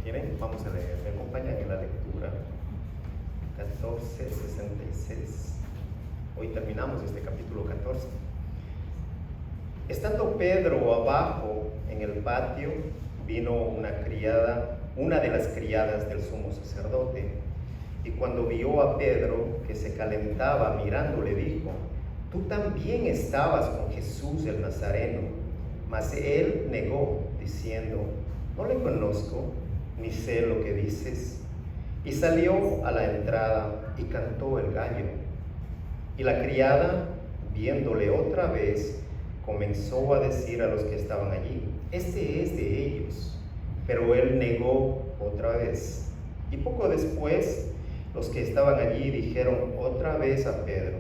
Miren, vamos a leer, me acompañan en la lectura 14:66. Hoy terminamos este capítulo 14. Estando Pedro abajo en el patio, vino una de las criadas del sumo sacerdote, y cuando vio a Pedro que se calentaba mirando, le dijo: tú también estabas con Jesús el Nazareno. Mas él negó, diciendo: no le conozco, ni sé lo que dices. Y salió a la entrada y cantó el gallo. Y la criada, viéndole otra vez, comenzó a decir a los que estaban allí: este es de ellos. Pero él negó otra vez. Y poco después, los que estaban allí dijeron otra vez a Pedro: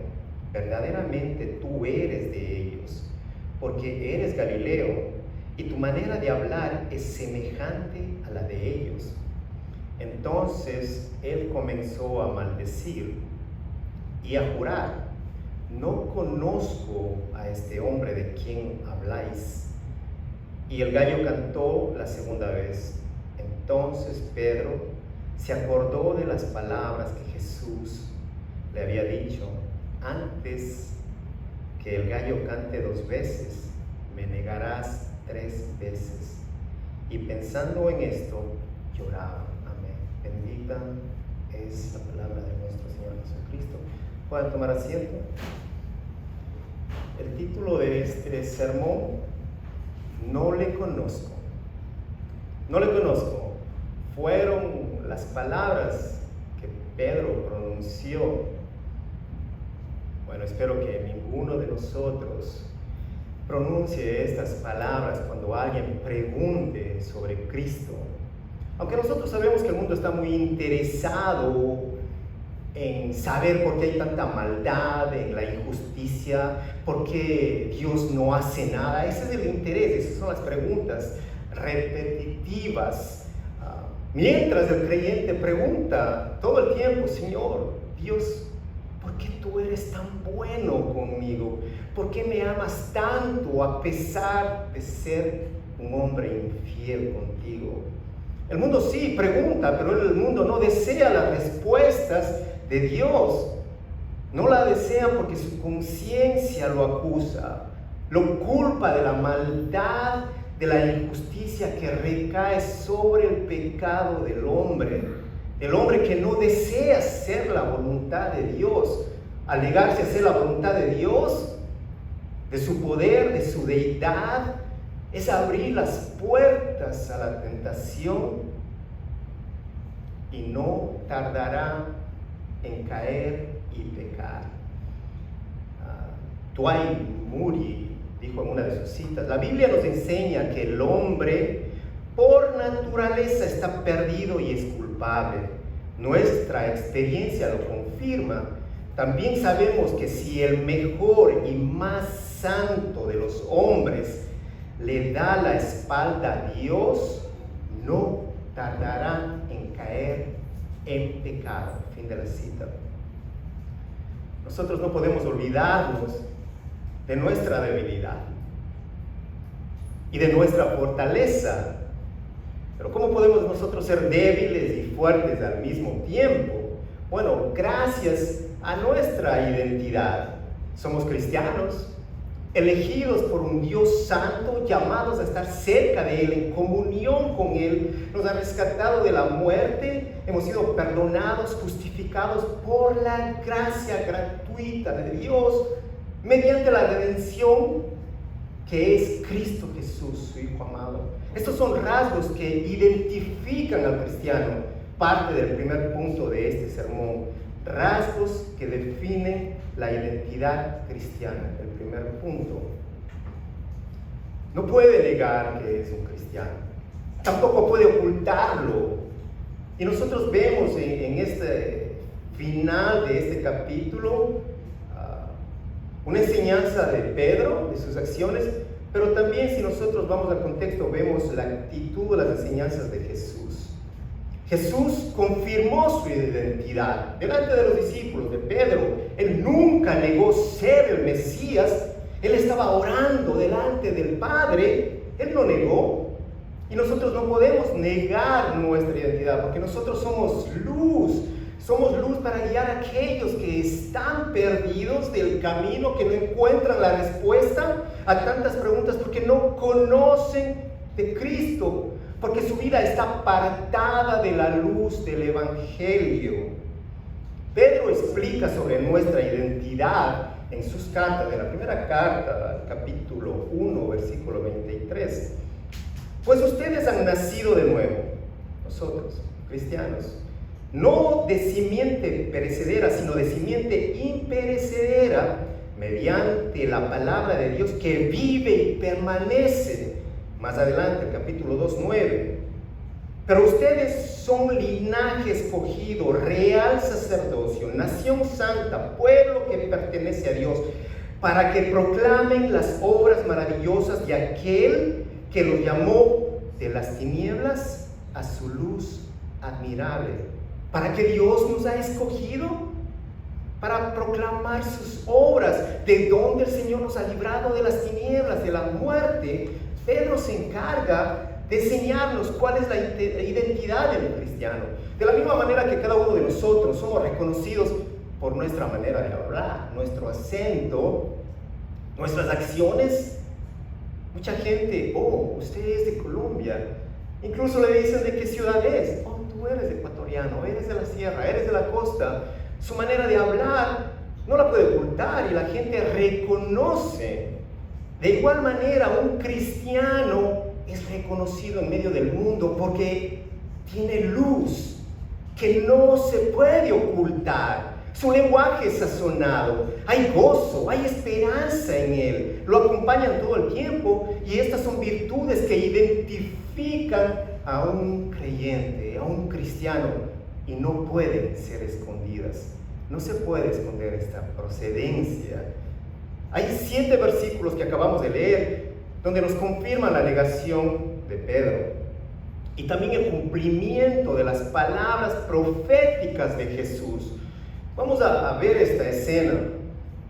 verdaderamente tú eres de ellos, porque eres Galileo, y tu manera de hablar es semejante a la de ellos. Entonces él comenzó a maldecir y a jurar: no conozco a este hombre de quien habláis. Y el gallo cantó la segunda vez. Entonces Pedro se acordó de las palabras que Jesús le había dicho: antes que el gallo cante 2 veces, me negarás 3 veces. Y pensando en esto, lloraba. Amén. Bendita es la palabra de nuestro Señor Jesucristo. ¿Pueden tomar asiento? El título de este sermón: no le conozco. No le conozco. Fueron las palabras que Pedro pronunció. Bueno, espero que ninguno de nosotros pronuncie estas palabras cuando alguien pregunte sobre Cristo. Aunque nosotros sabemos que el mundo está muy interesado en saber por qué hay tanta maldad, en la injusticia, por qué Dios no hace nada. Ese es el interés, esas son las preguntas repetitivas. Mientras el creyente pregunta todo el tiempo: Señor, Dios, ¿por qué tú eres tan bueno conmigo? ¿Por qué me amas tanto a pesar de ser un hombre infiel contigo? El mundo sí pregunta, pero el mundo no desea las respuestas de Dios. No la desea porque su conciencia lo acusa, lo culpa de la maldad, de la injusticia que recae sobre el pecado del hombre que no desea hacer la voluntad de Dios. Al negarse a hacer la voluntad de Dios, de su poder, de su deidad, es abrir las puertas a la tentación, y no tardará en caer y pecar. Dwight Moody dijo en una de sus citas: la Biblia nos enseña que el hombre por naturaleza está perdido y es culpable. Nuestra experiencia lo confirma. También sabemos que si el mejor y más santo de los hombres le da la espalda a Dios, no tardará en caer en pecado. Fin de la cita. Nosotros no podemos olvidarnos de nuestra debilidad y de nuestra fortaleza. Pero ¿cómo podemos nosotros ser débiles y fuertes al mismo tiempo? Bueno, gracias a nuestra identidad. Somos cristianos, elegidos por un Dios santo, llamados a estar cerca de Él, en comunión con Él. Nos ha rescatado de la muerte, hemos sido perdonados, justificados por la gracia gratuita de Dios, mediante la redención que es Cristo Jesús, su Hijo amado. Estos son rasgos que identifican al cristiano, parte del primer punto de este sermón. Rasgos que definen la identidad cristiana, el primer punto. No puede negar que es un cristiano, tampoco puede ocultarlo. Y nosotros vemos en este final de este capítulo una enseñanza de Pedro, de sus acciones, pero también, si nosotros vamos al contexto, vemos la actitud de las enseñanzas de Jesús. Jesús confirmó su identidad delante de los discípulos, de Pedro. Él nunca negó ser el Mesías. Él estaba orando delante del Padre. Él no negó. Y nosotros no podemos negar nuestra identidad, porque nosotros somos luz. Somos luz para guiar a aquellos que están perdidos del camino, que no encuentran la respuesta a tantas preguntas, porque no conocen de Cristo, porque su vida está apartada de la luz del Evangelio. Pedro explica sobre nuestra identidad en sus cartas, en la primera carta, capítulo 1, versículo 23. Pues ustedes han nacido de nuevo, nosotros, cristianos, no de simiente perecedera, sino de simiente imperecedera, mediante la palabra de Dios que vive y permanece. Más adelante, el capítulo 2, 9. Pero ustedes son linaje escogido, real sacerdocio, nación santa, pueblo que pertenece a Dios, para que proclamen las obras maravillosas de aquel que los llamó de las tinieblas a su luz admirable. ¿Para que Dios nos ha escogido? Para proclamar sus obras, de donde el Señor nos ha librado de las tinieblas, de la muerte. Pedro se encarga de enseñarnos cuál es la identidad del cristiano. De la misma manera que cada uno de nosotros somos reconocidos por nuestra manera de hablar, nuestro acento, nuestras acciones. Mucha gente, usted es de Colombia. Incluso le dicen de qué ciudad es. Tú eres ecuatoriano, eres de la sierra, eres de la costa. Su manera de hablar no la puede ocultar y la gente reconoce. De igual manera, un cristiano es reconocido en medio del mundo porque tiene luz que no se puede ocultar. Su lenguaje es sazonado, hay gozo, hay esperanza en él, lo acompañan todo el tiempo, y estas son virtudes que identifican a un creyente, a un cristiano, y no pueden ser escondidas. No se puede esconder esta procedencia. Hay 7 versículos que acabamos de leer donde nos confirman la negación de Pedro y también el cumplimiento de las palabras proféticas de Jesús. Vamos a ver esta escena.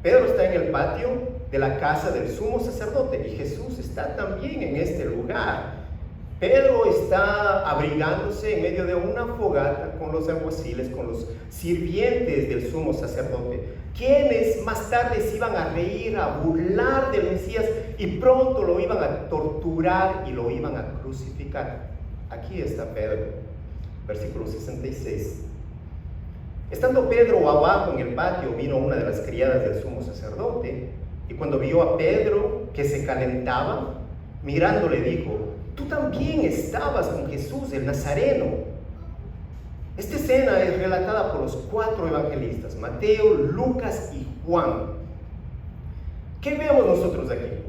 Pedro está en el patio de la casa del sumo sacerdote y Jesús está también en este lugar. Pedro está abrigándose en medio de una fogata con los alguaciles, con los sirvientes del sumo sacerdote, quienes más tarde se iban a reír, a burlar del Mesías y pronto lo iban a torturar y lo iban a crucificar. Aquí está Pedro, versículo 66. Estando Pedro abajo en el patio, vino una de las criadas del sumo sacerdote, y cuando vio a Pedro que se calentaba, mirándole dijo: tú también estabas con Jesús el Nazareno. Esta escena es relatada por los 4 evangelistas, Mateo, Lucas y Juan. ¿Qué vemos nosotros aquí?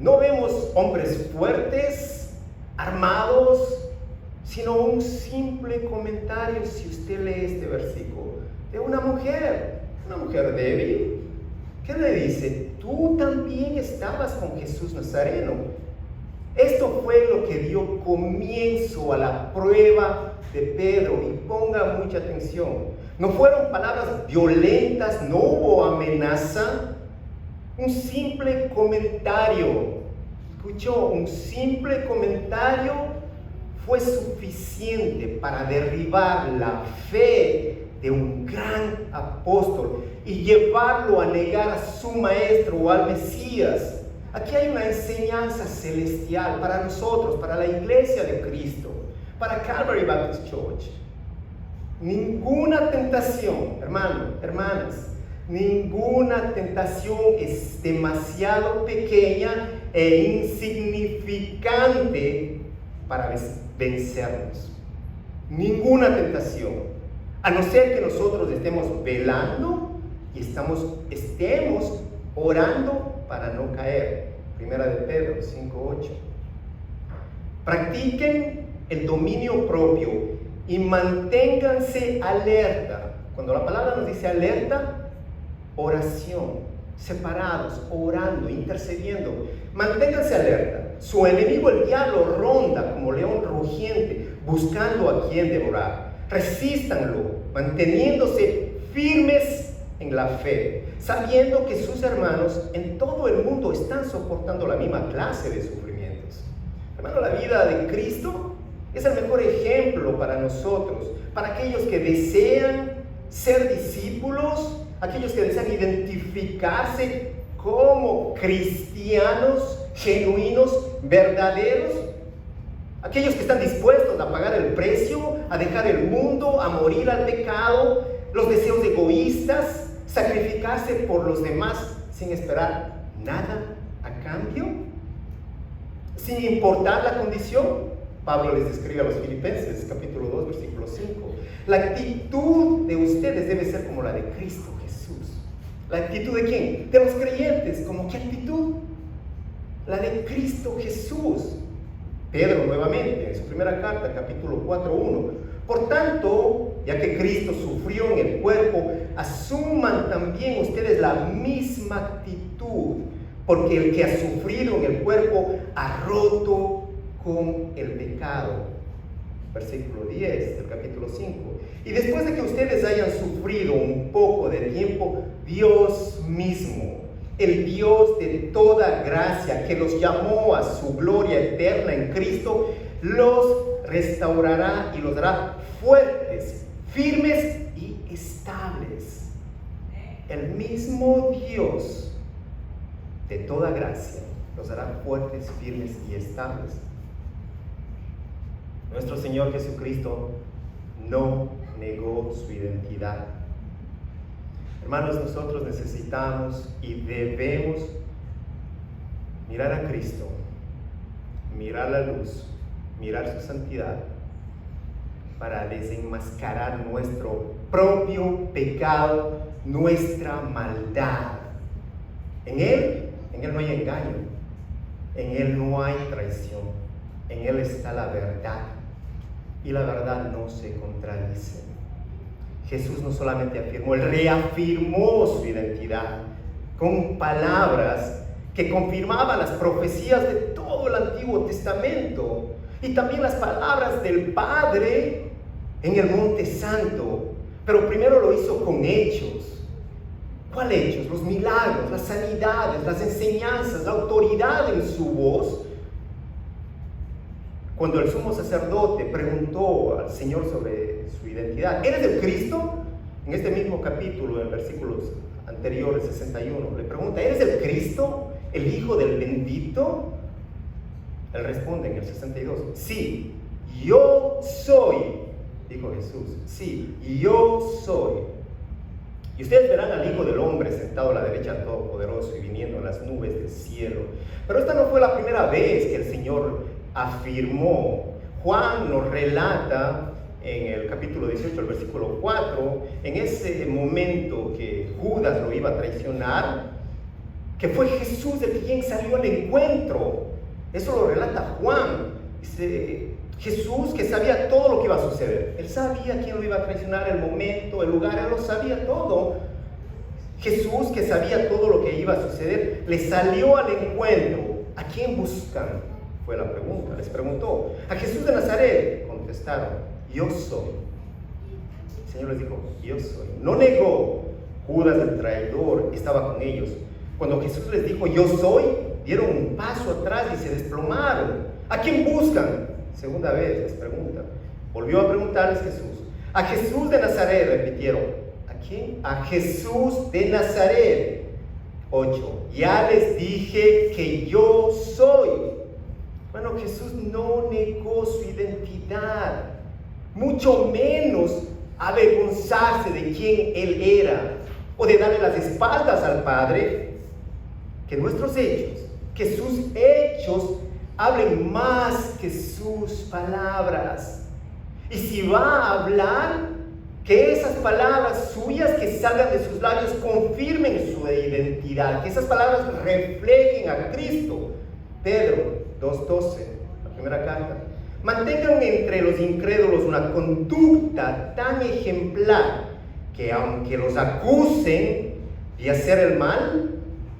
No vemos hombres fuertes, armados, sino un simple comentario, si usted lee este versículo, de una mujer débil, que le dice: tú también estabas con Jesús Nazareno. Esto fue lo que dio comienzo a la prueba de Pedro, y ponga mucha atención. No fueron palabras violentas, no hubo amenaza, un simple comentario. ¿Escuchó? Un simple comentario fue suficiente para derribar la fe de un gran apóstol y llevarlo a negar a su maestro o al Mesías. Aquí hay una enseñanza celestial para nosotros, para la iglesia de Cristo, para Calvary Baptist Church. Ninguna tentación, hermanas, ninguna tentación es demasiado pequeña e insignificante para vencernos. Ninguna tentación, a no ser que nosotros estemos velando y estemos orando para no caer. Primera de Pedro 5:8. Practiquen el dominio propio y manténganse alerta. Cuando la palabra nos dice alerta, oración, separados, orando, intercediendo. Manténganse alerta. Su enemigo, el diablo, ronda como león rugiente, buscando a quien devorar. Resístanlo, manteniéndose firmes en la fe, sabiendo que sus hermanos en todo el mundo están soportando la misma clase de sufrimientos. Hermano, la vida de Cristo es el mejor ejemplo para nosotros, para aquellos que desean ser discípulos, aquellos que desean identificarse como cristianos genuinos, verdaderos, aquellos que están dispuestos a pagar el precio, a dejar el mundo, a morir al pecado, los deseos egoístas, sacrificarse por los demás sin esperar nada a cambio, sin importar la condición. Pablo les describe a los Filipenses, capítulo 2, versículo 5. La actitud de ustedes debe ser como la de Cristo Jesús. ¿La actitud de quién? De los creyentes. ¿Cómo qué actitud? La de Cristo Jesús. Pedro nuevamente, en su primera carta, capítulo 4:1. Por tanto, ya que Cristo sufrió en el cuerpo, asuman también ustedes la misma actitud, porque el que ha sufrido en el cuerpo ha roto con el pecado. Versículo 10 del capítulo 5. Y después de que ustedes hayan sufrido un poco de tiempo, Dios mismo, el Dios de toda gracia, que los llamó a su gloria eterna en Cristo, los restaurará y los hará fuertes, firmes y estables. El mismo Dios de toda gracia los hará fuertes, firmes y estables. Nuestro Señor Jesucristo no negó su identidad. Hermanos, nosotros necesitamos y debemos mirar a Cristo, mirar la luz, mirar su santidad, para desenmascarar nuestro propio pecado, nuestra maldad. En Él no hay engaño, en Él no hay traición, en Él está la verdad, y la verdad no se contradice. Jesús no solamente afirmó, Él reafirmó su identidad con palabras que confirmaban las profecías de todo el Antiguo Testamento y también las palabras del Padre en el Monte Santo. Pero primero lo hizo con hechos. ¿Cuáles hechos? Los milagros, las sanidades, las enseñanzas, la autoridad en su voz. Cuando el sumo sacerdote preguntó al Señor sobre su identidad, ¿eres el Cristo? En este mismo capítulo, en versículos anteriores, 61, le pregunta, ¿eres el Cristo, el Hijo del Bendito? Él responde en el 62, sí, yo soy, dijo Jesús, sí, yo soy. Y ustedes verán al Hijo del Hombre sentado a la derecha del Todopoderoso y viniendo en las nubes del cielo. Pero esta no fue la primera vez que el Señor afirmó. Juan nos relata en el capítulo 18, el versículo 4, en ese momento que Judas lo iba a traicionar, que fue Jesús el quien salió al encuentro. Eso lo relata Juan. Dice, Jesús, que sabía todo lo que iba a suceder. Él sabía quién lo iba a traicionar, el momento, el lugar, Él lo sabía todo. Jesús, que sabía todo lo que iba a suceder, le salió al encuentro. ¿A quién buscan? Fue la pregunta. Les preguntó, a Jesús de Nazaret. Contestaron, yo soy. El Señor les dijo, yo soy. No negó. Judas el traidor estaba con ellos. Cuando Jesús les dijo, yo soy, dieron un paso atrás y se desplomaron. ¿A quién buscan? Segunda vez les pregunta. Volvió a preguntarles Jesús. A Jesús de Nazaret, repitieron. ¿A quién? A Jesús de Nazaret. 8. Ya les dije que yo soy. Bueno, Jesús no negó su identidad, mucho menos avergonzarse de quién Él era, o de darle las espaldas al Padre. Que nuestros hechos, que sus hechos hablen más que sus palabras. Y si va a hablar, que esas palabras suyas que salgan de sus labios confirmen su identidad, que esas palabras reflejen a Cristo. Pedro 2:12, la primera carta. Mantengan entre los incrédulos una conducta tan ejemplar que aunque los acusen de hacer el mal,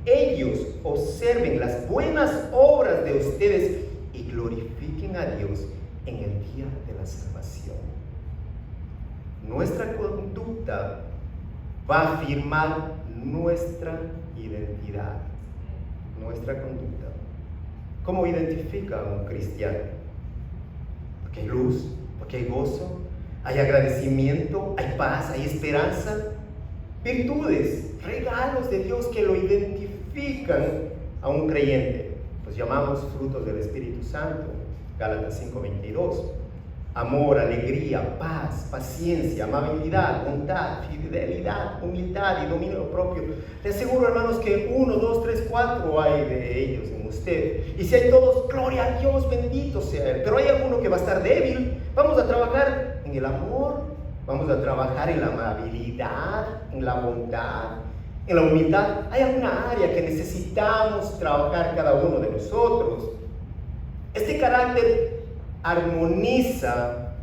ellos observen las buenas obras de ustedes y glorifiquen a Dios en el día de la salvación. Nuestra conducta va a afirmar nuestra identidad. Nuestra conducta. ¿Cómo identifica a un cristiano? Porque hay luz, porque hay gozo, hay agradecimiento, hay paz, hay esperanza, virtudes, regalos de Dios que lo identifican a un creyente. Los llamamos frutos del Espíritu Santo, Gálatas 5:22. Amor, alegría, paz, paciencia, amabilidad, bondad, fidelidad, humildad y dominio propio. Le aseguro, hermanos, que 1, 2, 3, 4 hay de ellos en usted. Y si hay todos, gloria a Dios, bendito sea Él. Pero hay alguno que va a estar débil. Vamos a trabajar en el amor, vamos a trabajar en la amabilidad, en la bondad, en la humildad. Hay alguna área que necesitamos trabajar cada uno de nosotros. Este carácter armoniza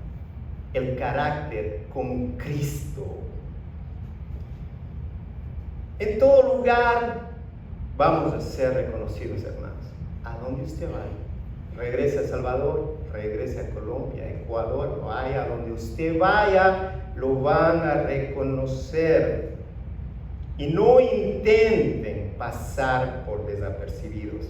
el carácter con Cristo. En todo lugar vamos a ser reconocidos, hermanos. A donde usted vaya, regrese a El Salvador, regrese a Colombia, Ecuador, vaya a donde usted vaya, lo van a reconocer. Y no intenten pasar por desapercibidos.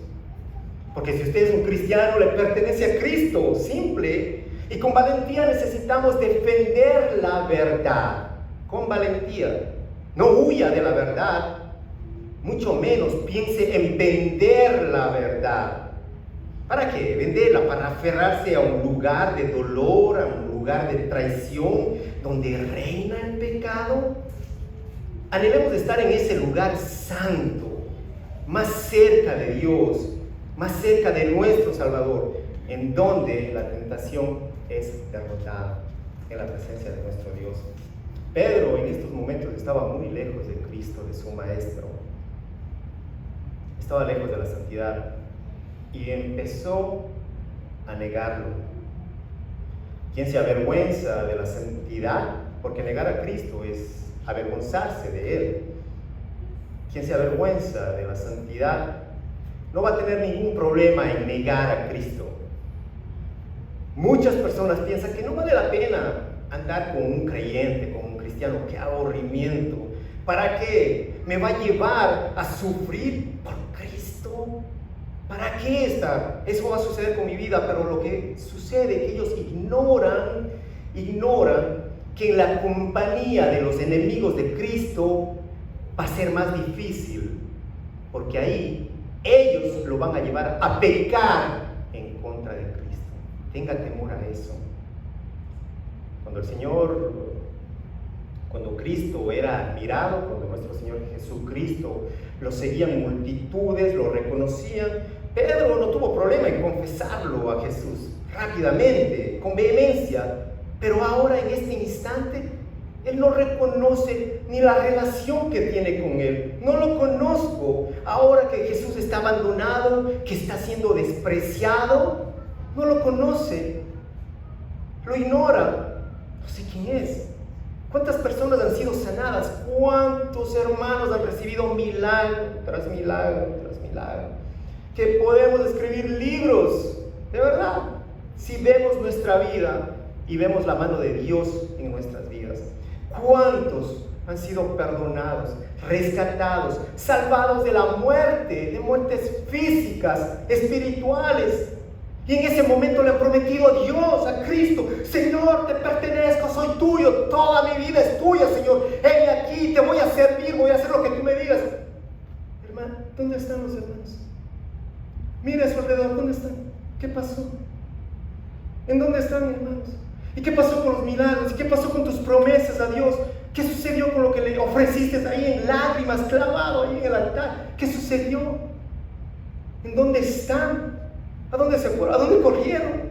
Porque si usted es un cristiano, le pertenece a Cristo, simple. Y con valentía necesitamos defender la verdad. Con valentía. No huya de la verdad. Mucho menos piense en vender la verdad. ¿Para qué? Venderla para aferrarse a un lugar de dolor, a un lugar de traición, donde reina el pecado. Anhelemos estar en ese lugar santo, más cerca de Dios, más cerca de nuestro Salvador, en donde la tentación es derrotada, en la presencia de nuestro Dios. Pedro en estos momentos estaba muy lejos de Cristo, de su Maestro. Estaba lejos de la santidad y empezó a negarlo. ¿Quién se avergüenza de la santidad? Porque negar a Cristo es avergonzarse de Él. Quien se avergüenza de la santidad no va a tener ningún problema en negar a Cristo. Muchas personas piensan que no vale la pena andar con un creyente, con un cristiano. ¡Qué aburrimiento! ¿Para qué? ¿Me va a llevar a sufrir por Cristo? ¿Para qué estar? Eso va a suceder con mi vida, pero lo que sucede es que ellos ignoran que en la compañía de los enemigos de Cristo va a ser más difícil, porque ahí ellos lo van a llevar a pecar en contra de Cristo. Tenga temor a eso. Cuando Cristo era admirado, cuando nuestro Señor Jesucristo lo seguían multitudes, lo reconocían, Pedro no tuvo problema en confesarlo a Jesús rápidamente, con vehemencia. Pero ahora en este instante, él no reconoce ni la relación que tiene con él. No lo conozco. Ahora que Jesús está abandonado, que está siendo despreciado, no lo conoce. Lo ignora. No sé quién es. ¿Cuántas personas han sido sanadas? ¿Cuántos hermanos han recibido milagro tras milagro tras milagro? Que podemos escribir libros, de verdad, si vemos nuestra vida y vemos la mano de Dios en nuestras vidas. ¿Cuántos han sido perdonados, rescatados, salvados de la muerte, de muertes físicas, espirituales? Y en ese momento le han prometido a Dios, a Cristo: Señor, te pertenezco, soy tuyo, toda mi vida es tuya, Señor. Heme aquí, te voy a servir, voy a hacer lo que tú me digas. Hermano, ¿dónde están los hermanos? Mira a su alrededor, ¿dónde están? ¿Qué pasó? ¿En dónde están, hermanos? ¿Y qué pasó con los milagros? ¿Y qué pasó con tus promesas a Dios? ¿Qué sucedió con lo que le ofreciste ahí en lágrimas, clavado ahí en el altar? ¿Qué sucedió? ¿En dónde están? ¿A dónde se fueron? ¿A dónde corrieron?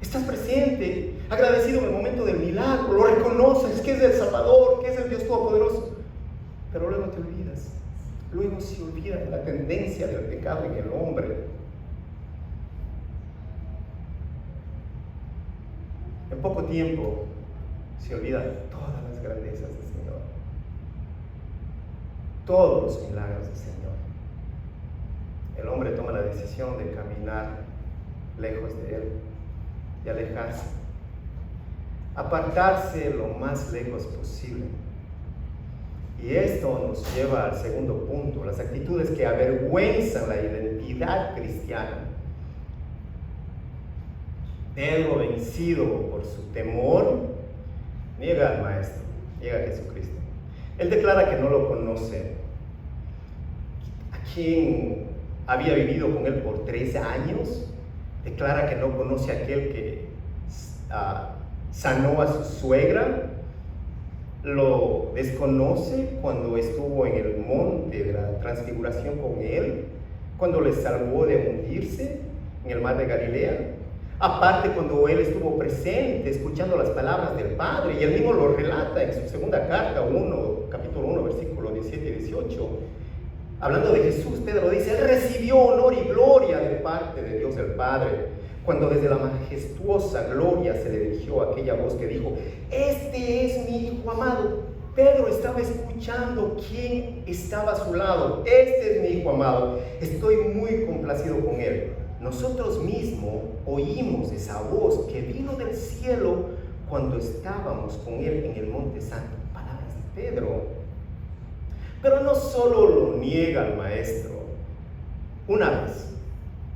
Estás presente, agradecido en el momento del milagro, lo reconoces, que es el Salvador, que es el Dios Todopoderoso, pero luego te olvidas. Luego se olvida de la tendencia del pecado en el hombre. En poco tiempo se olvida de todas las grandezas del Señor, todos los milagros del Señor. El hombre toma la decisión de caminar lejos de Él, de alejarse, apartarse lo más lejos posible. Y esto nos lleva al segundo punto, las actitudes que avergüenzan la identidad cristiana. Pedro, vencido por su temor, niega al Maestro, niega a Jesucristo. Él declara que no lo conoce. A quien había vivido con él por 3 años, declara que no conoce a aquel que sanó a su suegra, lo desconoce cuando estuvo en el monte de la transfiguración con él, cuando le salvó de hundirse en el mar de Galilea. Aparte, cuando él estuvo presente escuchando las palabras del Padre, y él mismo lo relata en su segunda carta, capítulo 1, versículo 17 y 18. Hablando de Jesús, Pedro dice: Él recibió honor y gloria de parte de Dios el Padre, cuando desde la majestuosa gloria se le dirigió aquella voz que dijo: Este es mi Hijo amado. Pedro estaba escuchando quién estaba a su lado. Este es mi Hijo amado. Estoy muy complacido con él. Nosotros mismos oímos esa voz que vino del cielo cuando estábamos con él en el Monte Santo. Palabras de Pedro. Pero no solo lo niega al Maestro una vez,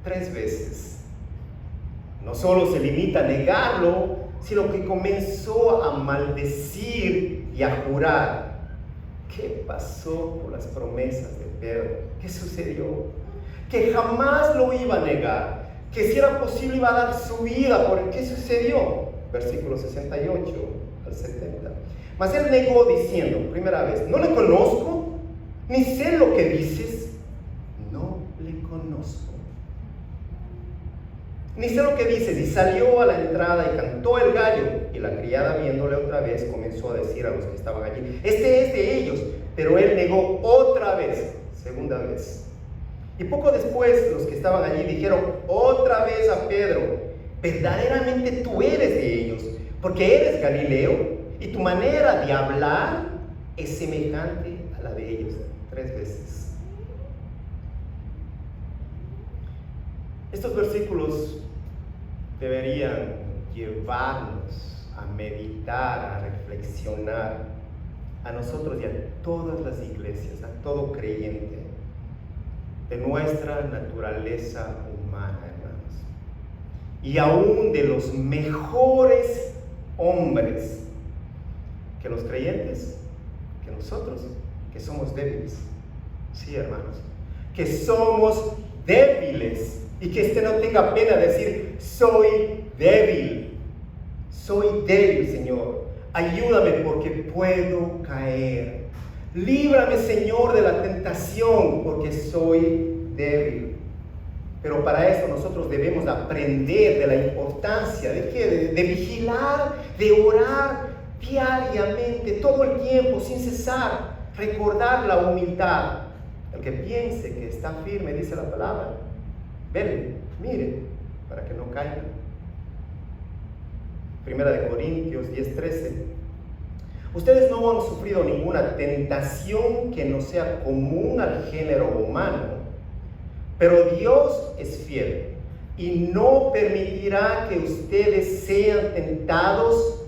3 veces. No solo se limita a negarlo, sino que comenzó a maldecir y a jurar. ¿Qué pasó con las promesas de Pedro? ¿Qué sucedió? Que jamás lo iba a negar, que si era posible iba a dar su vida por él. ¿Qué sucedió? Versículos 68 al 70. Mas él negó diciendo, primera vez: no le conozco, ni sé lo que dices. No le conozco, ni sé lo que dices. Y salió a la entrada y cantó el gallo. Y la criada, viéndole otra vez, comenzó a decir a los que estaban allí: este es de ellos. Pero él negó otra vez, segunda vez. Y poco después los que estaban allí dijeron otra vez a Pedro: verdaderamente tú eres de ellos, porque eres Galileo, y tu manera de hablar es semejante a la de ellos. 3 veces. Estos versículos deberían llevarnos a meditar, a reflexionar, a nosotros y a todas las iglesias, a todo creyente, de nuestra naturaleza humana, hermanos, y aún de los mejores hombres que los creyentes, que nosotros, que somos débiles. Sí, hermanos, que somos débiles, y que no tenga pena decir: soy débil, Señor, ayúdame porque puedo caer. Líbrame, Señor, de la tentación, porque soy débil. Pero para eso nosotros debemos aprender de la importancia de ¿qué? De vigilar, de orar diariamente, todo el tiempo, sin cesar, recordar la humildad. El que piense que está firme, dice la palabra, ven, mire, para que no caiga. Primera de Corintios 10:13. Ustedes no han sufrido ninguna tentación que no sea común al género humano, pero Dios es fiel y no permitirá que ustedes sean tentados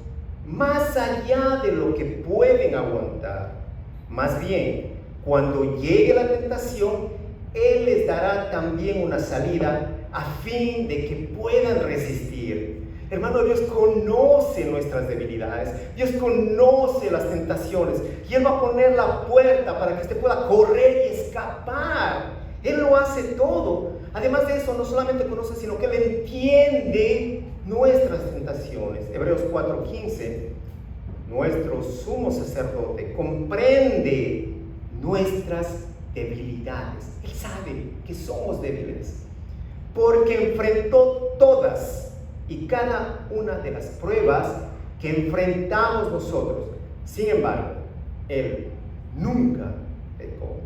más allá de lo que pueden aguantar. Más bien, cuando llegue la tentación, Él les dará también una salida a fin de que puedan resistir. Hermano, Dios conoce nuestras debilidades, Dios conoce las tentaciones, y Él va a poner la puerta para que usted pueda correr y escapar. Él lo hace todo. Además de eso, no solamente conoce, sino que Él entiende nuestras tentaciones. Hebreos 4:15, nuestro sumo sacerdote comprende nuestras debilidades. Él sabe que somos débiles, porque enfrentó todas y cada una de las pruebas que enfrentamos nosotros. Sin embargo, Él nunca pecó.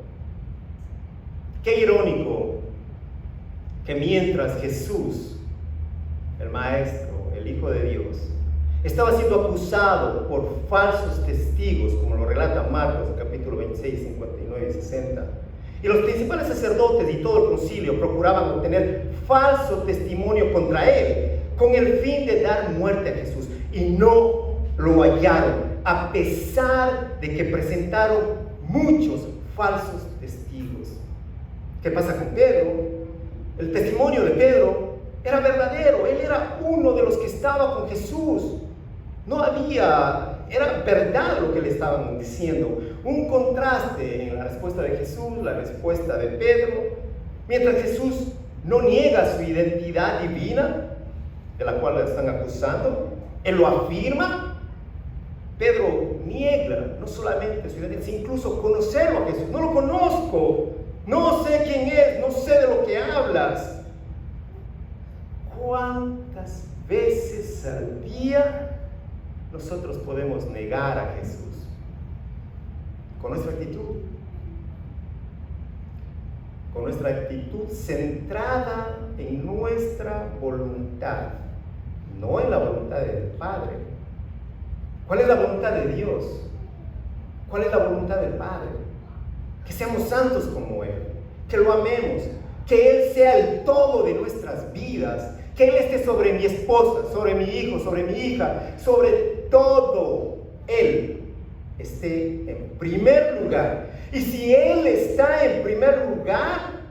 Qué irónico que mientras Jesús, el Maestro, el Hijo de Dios, estaba siendo acusado por falsos testigos, como lo relata Marcos, capítulo 26, 59 y 60, y los principales sacerdotes y todo el concilio procuraban obtener falso testimonio contra Él, con el fin de dar muerte a Jesús, y no lo hallaron, a pesar de que presentaron muchos falsos testigos. ¿Qué pasa con Pedro? El testimonio de Pedro era verdadero. Él era uno de los que estaba con Jesús. Era verdad lo que le estaban diciendo. Un contraste en la respuesta de Jesús, la respuesta de Pedro. Mientras Jesús no niega su identidad divina, de la cual le están acusando, él lo afirma. Pedro niega no solamente su identidad, sino incluso conocerlo a Jesús. No lo conozco, no sé quién es, no sé de lo que hablas. ¿Cuántas veces al día nosotros podemos negar a Jesús? Con nuestra actitud. Con nuestra actitud centrada en nuestra voluntad, no en la voluntad del Padre. ¿Cuál es la voluntad de Dios? ¿Cuál es la voluntad del Padre? Que seamos santos como Él, que lo amemos, que Él sea el todo de nuestras vidas, que Él esté sobre mi esposa, sobre mi hijo, sobre mi hija, sobre todo. Él esté en primer lugar. Y si Él está en primer lugar,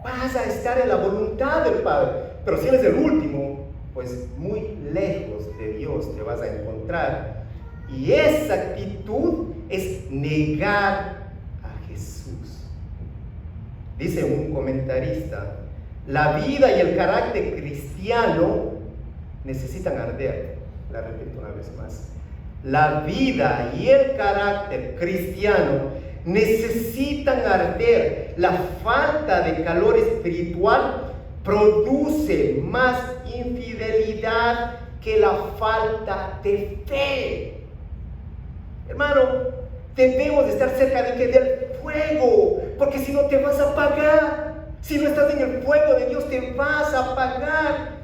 vas a estar en la voluntad del Padre. Pero si Él es el último, pues muy lejos de Dios te vas a encontrar. Y esa actitud es negar a Jesús. Dice un comentarista, la vida y el carácter cristiano necesitan arder. La repito una vez más. La vida y el carácter cristiano necesitan arder. La falta de calor espiritual produce más infidelidad que la falta de fe. Hermano, debemos estar cerca del fuego, porque si no te vas a apagar. Si no estás en el fuego de Dios, te vas a apagar.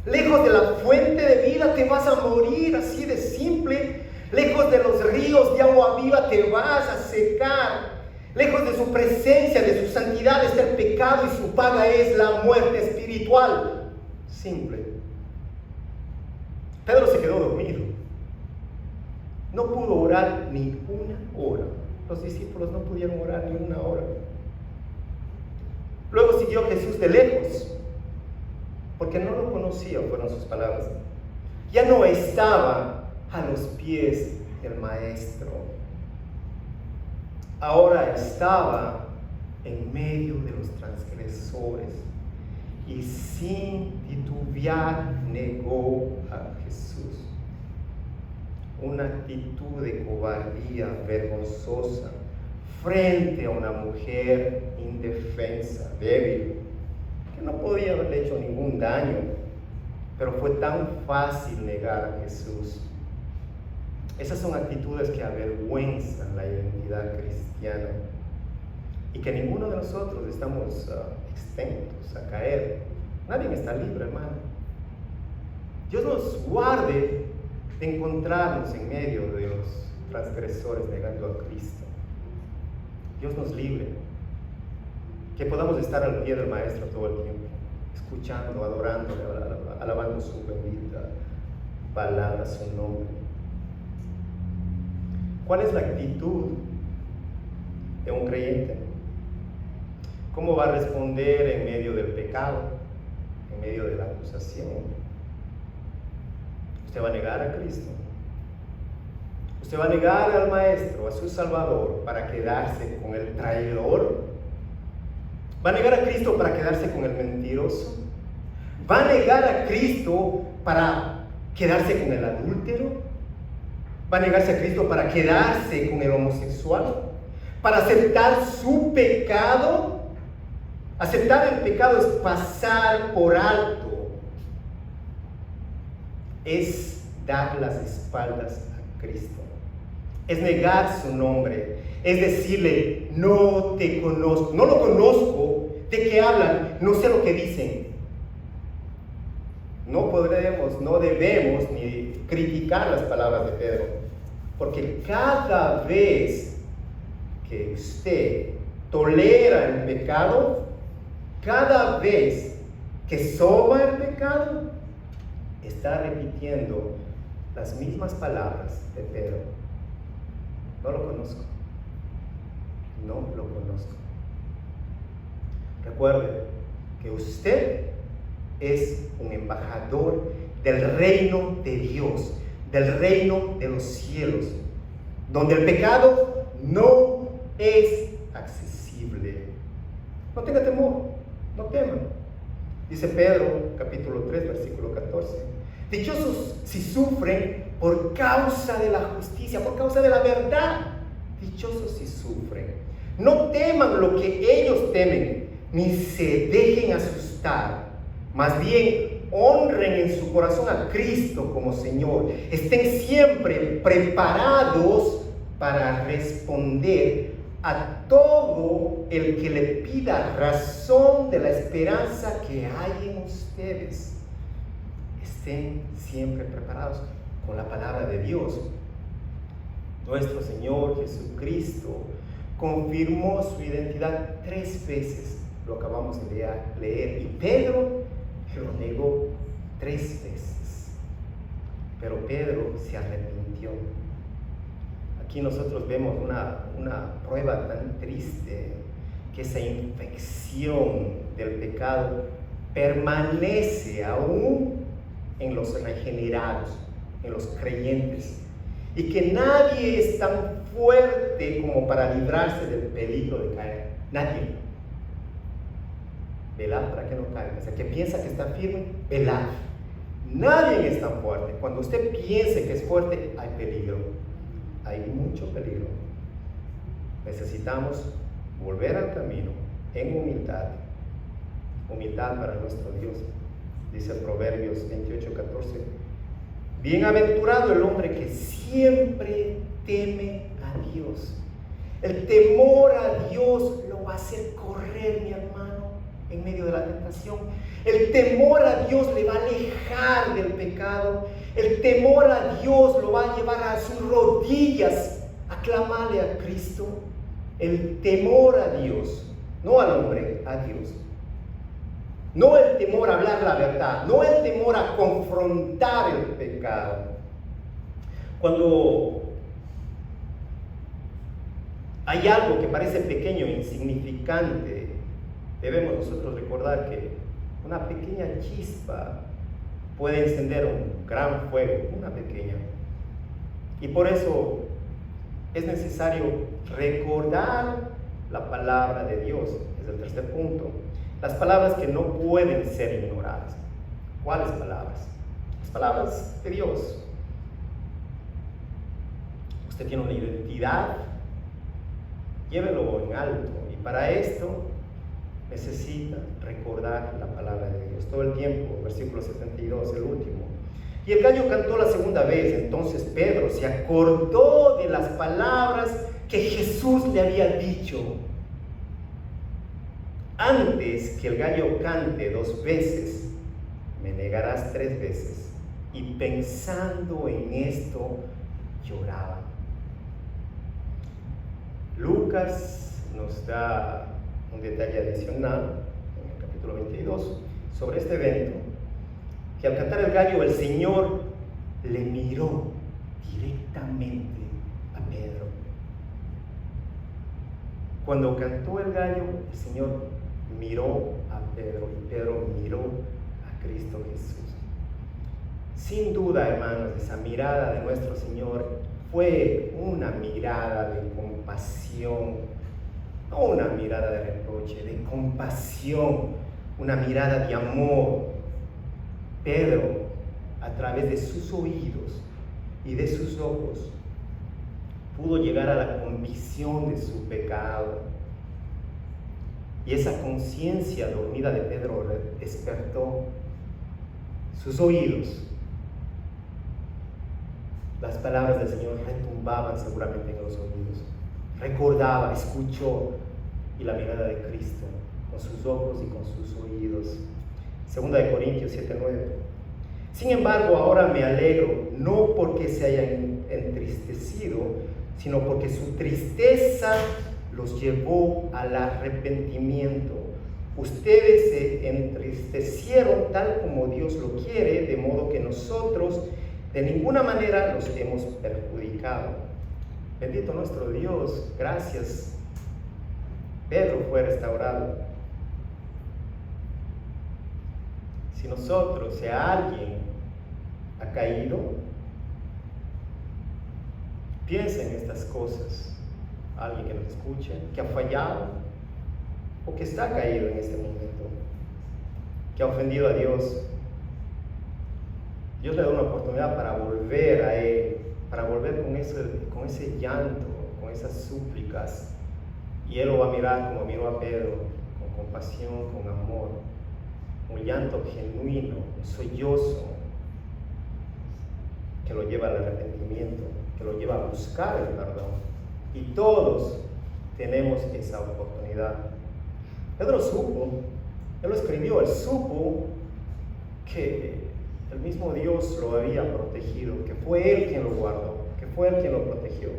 Lejos de la fuente de vida te vas a morir, así de simple. Lejos de los ríos de agua viva te vas a secar. Lejos de su presencia, de su santidad está el pecado y su paga es la muerte espiritual. Simple. Pedro se quedó dormido. No pudo orar ni una hora. Los discípulos no pudieron orar ni una hora. Luego siguió Jesús de lejos, porque no lo conocía, fueron sus palabras. Ya no estaba a los pies del Maestro. Ahora estaba en medio de los transgresores y sin titubear negó a Jesús. Una actitud de cobardía vergonzosa frente a una mujer indefensa, débil, que no podía haberle hecho ningún daño, pero fue tan fácil negar a Jesús. Esas son actitudes que avergüenzan la identidad cristiana y que ninguno de nosotros estamos exentos a caer. Nadie está libre, hermano. Dios nos guarde de encontrarnos en medio de los transgresores negando a Cristo. Dios nos libre. Que podamos estar al pie del Maestro todo el tiempo, escuchando, adorando, alabando su bendita palabra, su nombre. ¿Cuál es la actitud de un creyente? ¿Cómo va a responder en medio del pecado, en medio de la acusación? ¿Usted va a negar a Cristo? ¿Usted va a negar al Maestro, a su Salvador, para quedarse con el traidor? ¿Va a negar a Cristo para quedarse con el mentiroso? ¿Va a negar a Cristo para quedarse con el adúltero? ¿Va a negarse a Cristo para quedarse con el homosexual? ¿Para aceptar su pecado? Aceptar el pecado es pasar por alto. Es dar las espaldas a Cristo. Es negar su nombre. Es decirle, no te conozco. No lo conozco. ¿De qué hablan? No sé lo que dicen. No podremos, no debemos ni criticar las palabras de Pedro, porque cada vez que usted tolera el pecado, cada vez que soba el pecado, está repitiendo las mismas palabras de Pedro. No lo conozco. no lo conozco. Recuerde que usted es un embajador del reino de Dios, del reino de los cielos, donde el pecado no es accesible. No tenga temor, no teman. Dice Pedro, capítulo 3, versículo 14. Dichosos si sufren por causa de la justicia, por causa de la verdad. Dichosos si sufren. No teman lo que ellos temen, ni se dejen asustar. Más bien, honren en su corazón a Cristo como Señor. Estén siempre preparados para responder a todo el que le pida razón de la esperanza que hay en ustedes. Estén siempre preparados con la palabra de Dios. Nuestro Señor Jesucristo confirmó su identidad 3 veces. Lo acabamos de leer. Y Pedro lo negó 3 veces. Pero Pedro se arrepintió. Aquí nosotros vemos una prueba tan triste, que esa infección del pecado permanece aún en los regenerados, en los creyentes, y que nadie es tan fuerte como para librarse del peligro de caer. Nadie. Velad para que no caiga. O sea, que piensa que está firme, velad. Nadie es tan fuerte. Cuando usted piense que es fuerte, hay peligro. Hay mucho peligro. Necesitamos volver al camino en humildad. Humildad para nuestro Dios. Dice Proverbios 28:14. Bienaventurado el hombre que siempre teme a Dios. El temor a Dios lo va a hacer correr, mi hermano, en medio de la tentación. El temor a Dios le va a alejar del pecado. El temor a Dios lo va a llevar a sus rodillas a clamarle a Cristo. El temor a Dios, no al hombre, a Dios. No el temor a hablar la verdad, no el temor a confrontar el pecado. Cuando hay algo que parece pequeño e insignificante, debemos nosotros recordar que una pequeña chispa puede encender un gran fuego, una pequeña. Y por eso es necesario recordar la palabra de Dios. Es el tercer punto. Las palabras que no pueden ser ignoradas. ¿Cuáles palabras? Las palabras de Dios. Usted tiene una identidad, llévelo en alto. Y para esto necesita recordar la palabra de Dios todo el tiempo. Versículo 72, el último. Y el gallo cantó la segunda vez. Entonces Pedro se acordó de las palabras que Jesús le había dicho. Antes que el gallo cante 2 veces, me negarás 3 veces. Y pensando en esto, lloraba. Lucas nos da un detalle adicional en el capítulo 22 sobre este evento, que al cantar el gallo el Señor le miró directamente a Pedro. Cuando cantó el gallo, el Señor miró a Pedro y Pedro miró a Cristo Jesús. Sin duda, hermanos, esa mirada de nuestro Señor fue una mirada de compasión, no una mirada de reproche, de compasión, una mirada de amor. Pedro, a través de sus oídos y de sus ojos, pudo llegar a la convicción de su pecado. Y esa conciencia dormida de Pedro despertó sus oídos. Las palabras del Señor retumbaban seguramente en los oídos. Recordaba, escuchó, y la mirada de Cristo con sus ojos y con sus oídos. 2 Corintios 7:9. Sin embargo, ahora me alegro, no porque se hayan entristecido, sino porque su tristeza los llevó al arrepentimiento. Ustedes se entristecieron tal como Dios lo quiere, de modo que nosotros de ninguna manera los hemos perjudicado. Bendito nuestro Dios, gracias Pedro fue restaurado. Si nosotros, si alguien ha caído, piensa en estas cosas. Alguien que nos escuche, que ha fallado o que está caído en este momento, que ha ofendido a Dios. Dios le da una oportunidad para volver a Él, para volver con ese llanto, con esas súplicas. Y Él lo va a mirar como miró a Pedro, con compasión, con amor. Un llanto genuino, un sollozo, que lo lleva al arrepentimiento, que lo lleva a buscar el perdón. Y todos tenemos esa oportunidad. Pedro supo, él lo escribió, él supo que el mismo Dios lo había protegido, que fue Él quien lo guardó, que fue Él quien lo protegió.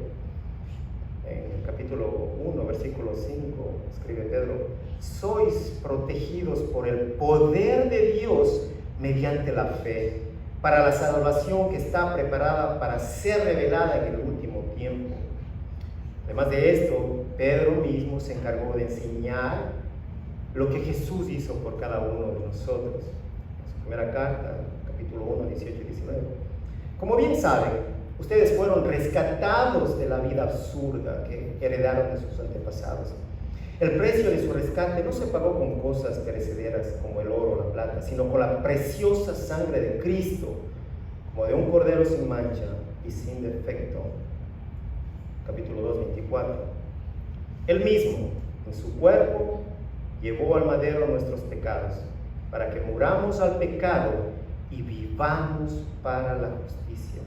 En el capítulo 1, versículo 5, escribe Pedro: sois protegidos por el poder de Dios mediante la fe, para la salvación que está preparada para ser revelada en el último tiempo. Además de esto, Pedro mismo se encargó de enseñar lo que Jesús hizo por cada uno de nosotros. En su primera carta, capítulo 1, 18 y 19. Como bien saben, ustedes fueron rescatados de la vida absurda que heredaron de sus antepasados. El precio de su rescate no se pagó con cosas perecederas como el oro o la plata, sino con la preciosa sangre de Cristo, como de un cordero sin mancha y sin defecto. Capítulo 2, 24. Él mismo, en su cuerpo, llevó al madero nuestros pecados, para que muramos al pecado y vivamos para la justicia.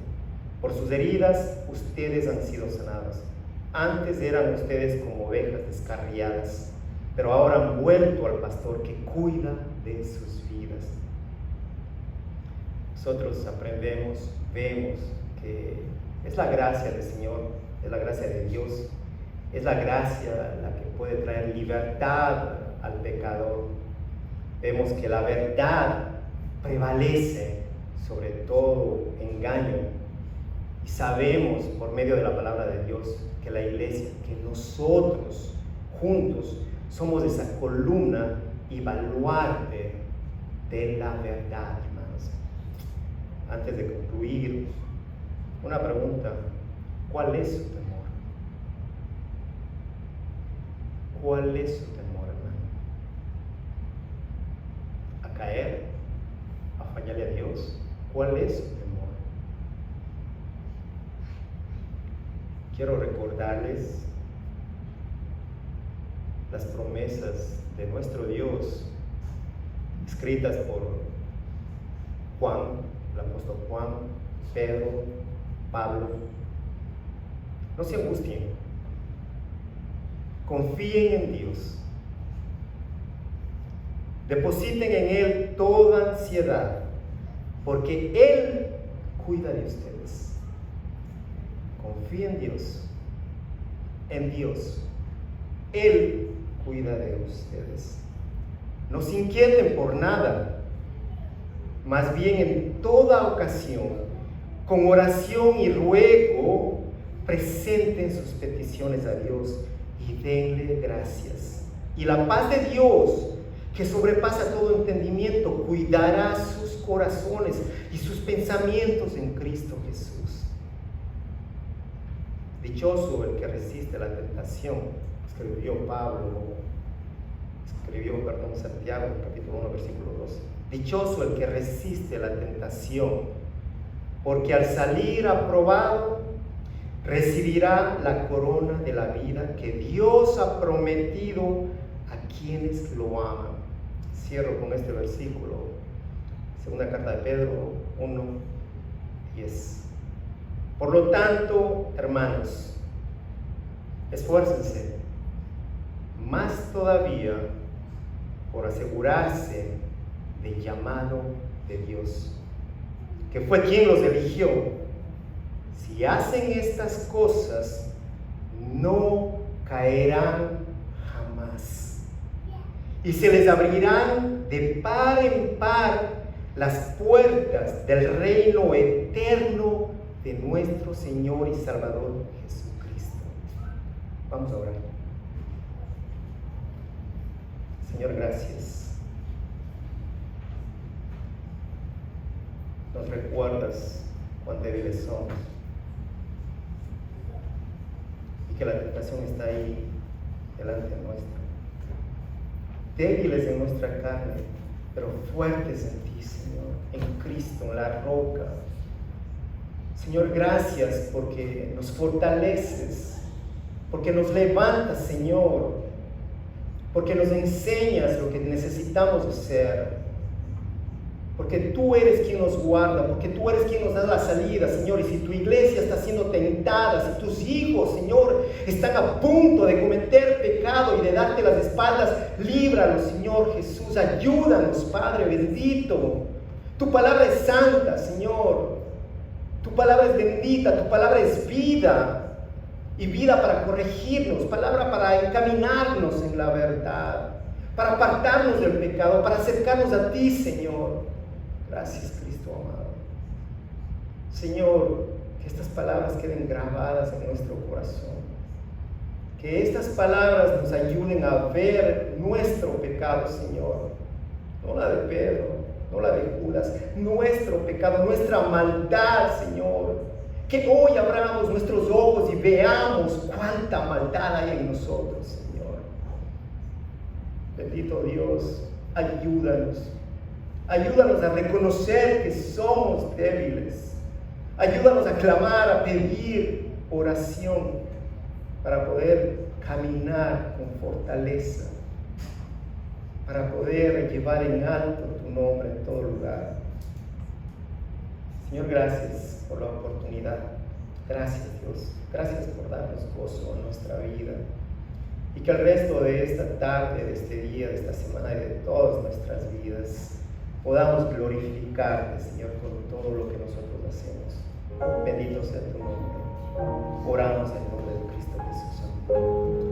Por sus heridas ustedes han sido sanados. Antes eran ustedes como ovejas descarriadas, pero ahora han vuelto al pastor que cuida de sus vidas. Nosotros aprendemos, vemos que es la gracia del Señor, es la gracia de Dios, es la gracia la que puede traer libertad al pecador. Vemos que la verdad prevalece sobre todo engaño, y sabemos por medio de la palabra de Dios que la iglesia, que nosotros juntos somos esa columna y baluarte de la verdad, hermanos. Antes de concluir, una pregunta: ¿cuál es su temor? ¿Cuál es su temor, hermano? ¿A caer? ¿A fallarle a Dios? ¿Cuál es su temor? Quiero recordarles las promesas de nuestro Dios, escritas por Juan, el apóstol Juan, Pedro, Pablo. No se angustien, confíen en Dios, depositen en Él toda ansiedad, porque Él cuida de ustedes. Confía en Dios, Él cuida de ustedes. No se inquieten por nada, más bien en toda ocasión, con oración y ruego, presenten sus peticiones a Dios y denle gracias. Y la paz de Dios, que sobrepasa todo entendimiento, cuidará sus corazones y sus pensamientos en Cristo Jesús. Dichoso el que resiste la tentación, escribió Santiago, capítulo 1, versículo 2. Dichoso el que resiste la tentación, porque al salir aprobado, recibirá la corona de la vida que Dios ha prometido a quienes lo aman. Cierro con este versículo, segunda carta de Pedro 1, 10. Por lo tanto, hermanos, esfuércense más todavía por asegurarse del llamado de Dios, que fue quien los eligió. Si hacen estas cosas, no caerán jamás, y se les abrirán de par en par las puertas del reino eterno de nuestro Señor y Salvador Jesucristo. Vamos a orar. Señor, gracias. Nos recuerdas cuán débiles somos y que la tentación está ahí delante nuestro. Débiles en nuestra carne, pero fuertes en ti, Señor, en Cristo, en la roca. Señor, gracias porque nos fortaleces, porque nos levantas, Señor, porque nos enseñas lo que necesitamos hacer, porque tú eres quien nos guarda, porque tú eres quien nos da la salida, Señor. Y si tu iglesia está siendo tentada, si tus hijos, Señor, están a punto de cometer pecado y de darte las espaldas, líbralos, Señor Jesús. Ayúdanos, Padre bendito. Tu palabra es santa, Señor. Tu palabra es bendita, tu palabra es vida. Y vida para corregirnos, palabra para encaminarnos en la verdad, para apartarnos del pecado, para acercarnos a ti, Señor. Gracias, Cristo amado. Señor, que estas palabras queden grabadas en nuestro corazón. Que estas palabras nos ayuden a ver nuestro pecado, Señor. No la de Pedro, no la de Judas. Nuestro pecado, nuestra maldad, Señor. Que hoy abramos nuestros ojos y veamos cuánta maldad hay en nosotros, Señor. Bendito Dios, ayúdanos. Ayúdanos a reconocer que somos débiles. Ayúdanos a clamar, a pedir oración para poder caminar con fortaleza, para poder llevar en alto tu nombre en todo lugar. Señor, gracias por la oportunidad. Gracias, Dios. Gracias por darnos gozo en nuestra vida. Y que el resto de esta tarde, de este día, de esta semana y de todas nuestras vidas podamos glorificarte, Señor, con todo lo que nosotros hacemos. Bendito sea tu nombre. Oramos en tu nombre.